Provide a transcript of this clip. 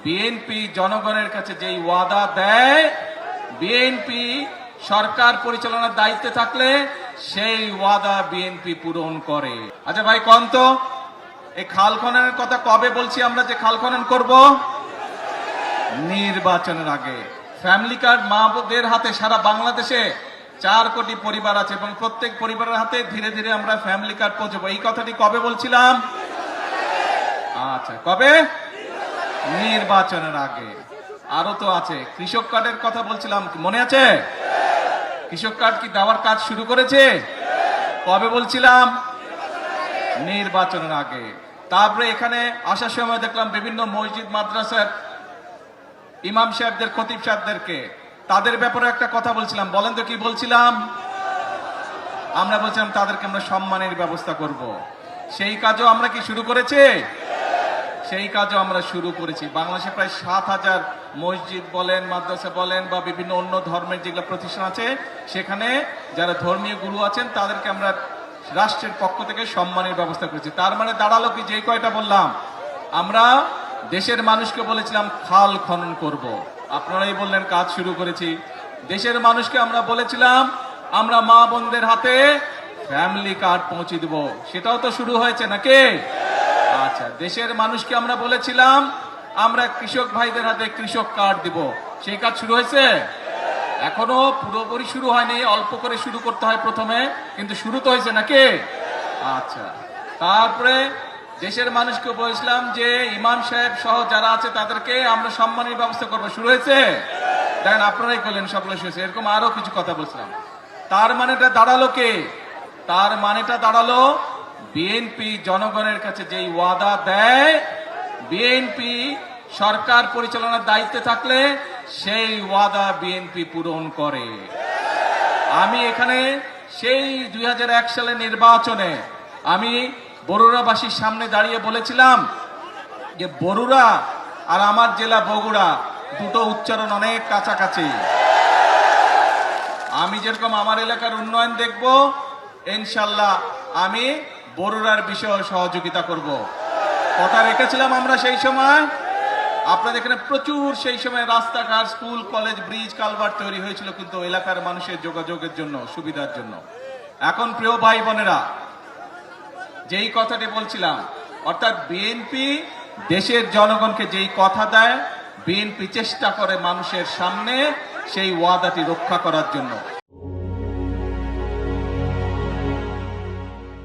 BNP জনগণের কাছে যেই ওয়াদা দেয়, বিএনপি সরকার পরিচালনার দায়িত্বে থাকলে সেই ওয়াদা বিএনপি পূরণ করে। আচ্ছা ভাই কোন তো, এই খাল খননের কথা কবে বলছি আমরা যে খাল খনন করব? নির্বাচনের আগে। ফ্যামিলি কার্ড মাদের হাতে সারা বাংলাদেশে 4 কোটি পরিবার আছে এবং প্রত্যেক পরিবারের হাতে ধীরে ধীরে আমরা ফ্যামিলি কার্ড পৌঁছবো। এই কথাটি কবে বলছিলাম? আচ্ছা কবে? নির্বাচনের আগে। আরো তো আছে, কৃষক কার্ডের কথা বলছিলাম, মনে আছে? কৃষক কার্ড কি দেওয়ার কাজ শুরু করেছে? কবে বলছিলাম? নির্বাচনের আগে। তারপরে এখানে আসার সময় দেখলাম বিভিন্ন মসজিদ মাদ্রাসার ইমাম সাহেবদের, খতিব সাহেবদেরকে, তাদের ব্যাপারে একটা কথা বলছিলাম। বলেন তো কি বলছিলাম? আমরা বলছিলাম তাদেরকে আমরা সম্মানের ব্যবস্থা করব। সেই কাজও আমরা কি শুরু করেছি? সেই কাজও আমরা শুরু করেছি। বাংলাদেশে প্রায় 7,000 মসজিদ বলেন, মাদ্রাসা বলেন বা বিভিন্ন অন্য ধর্মের যেগুলো প্রতিষ্ঠান আছে, সেখানে যারা ধর্মীয় গুরু আছেন তাদেরকে আমরা রাষ্ট্রের পক্ষ থেকে সম্মানের ব্যবস্থা করেছি। তার মানে দাঁড়ালো কি, যে কয়টা বললাম, আমরা দেশের মানুষকে বলেছিলাম খাল খনন করব, আপনারাই বললেন কাজ শুরু করেছি। দেশের মানুষকে আমরা বলেছিলাম আমরা মা বোনদের হাতে ফ্যামিলি কার্ড পৌঁছে দেব, সেটাও তো শুরু হয়েছে নাকি? আচ্ছা, দেশের মানুষকে আমরা বলেছিলাম আমরা কৃষক ভাইদের হাতে কৃষক কার্ড দিব, সেই কাজ শুরু হয়েছে? এখনো পুরোপুরি শুরু হয়নি, অল্প করে শুরু করতে হয় প্রথমে, কিন্তু শুরু তো হয়েছে নাকি? আচ্ছা, তারপরে দেশের মানুষকে বলেছিলাম যে ইমাম সাহেব সহ যারা আছে তাদেরকে আমরা সম্মানের ব্যবস্থা করবো, শুরু হয়েছে? দেখেন আপনারাই করলেন, সবগুলো শুরু হয়েছে। এরকম আরো কিছু কথা বলছিলাম। তার মানেটা দাঁড়ালো কে? তার মানেটা দাঁড়ালো বিএনপি জনগণের কাছে যেই ওয়াদা দেয়, বিএনপি সরকার পরিচালনার দায়িত্বে থাকলে সেই ওয়াদা বিএনপি পূরণ করে। আমি এখানে সেই 2001 সালের নির্বাচনে আমি বরুড়াবাসীর সামনে দাঁড়িয়ে বলেছিলাম যে বরুড়া আর আমার জেলা বগুড়া দুটো উচ্চারণ অনেক কাছাকাছি। আমি যেরকম আমার এলাকার উন্নয়ন দেখব, ইনশাল্লাহ আমি বরুড়ার বিষয়ে সহযোগিতা করব। কথা রেখেছিলাম আমরা সেই সময়। আপনাদের এখানে প্রচুর সেই সময় রাস্তাঘাট, স্কুল, কলেজ, ব্রিজ, কালভার্ট তৈরি হয়েছিল কিন্তু এলাকার মানুষের যোগাযোগের জন্য, সুবিধার জন্য। এখন প্রিয় ভাই বোনেরা, যেই কথাটি বলছিলাম, অর্থাৎ বিএনপি দেশের জনগণকে যেই কথা দেয়, বিএনপি চেষ্টা করে মানুষের সামনে সেই ওয়াদাটি রক্ষা করার জন্য।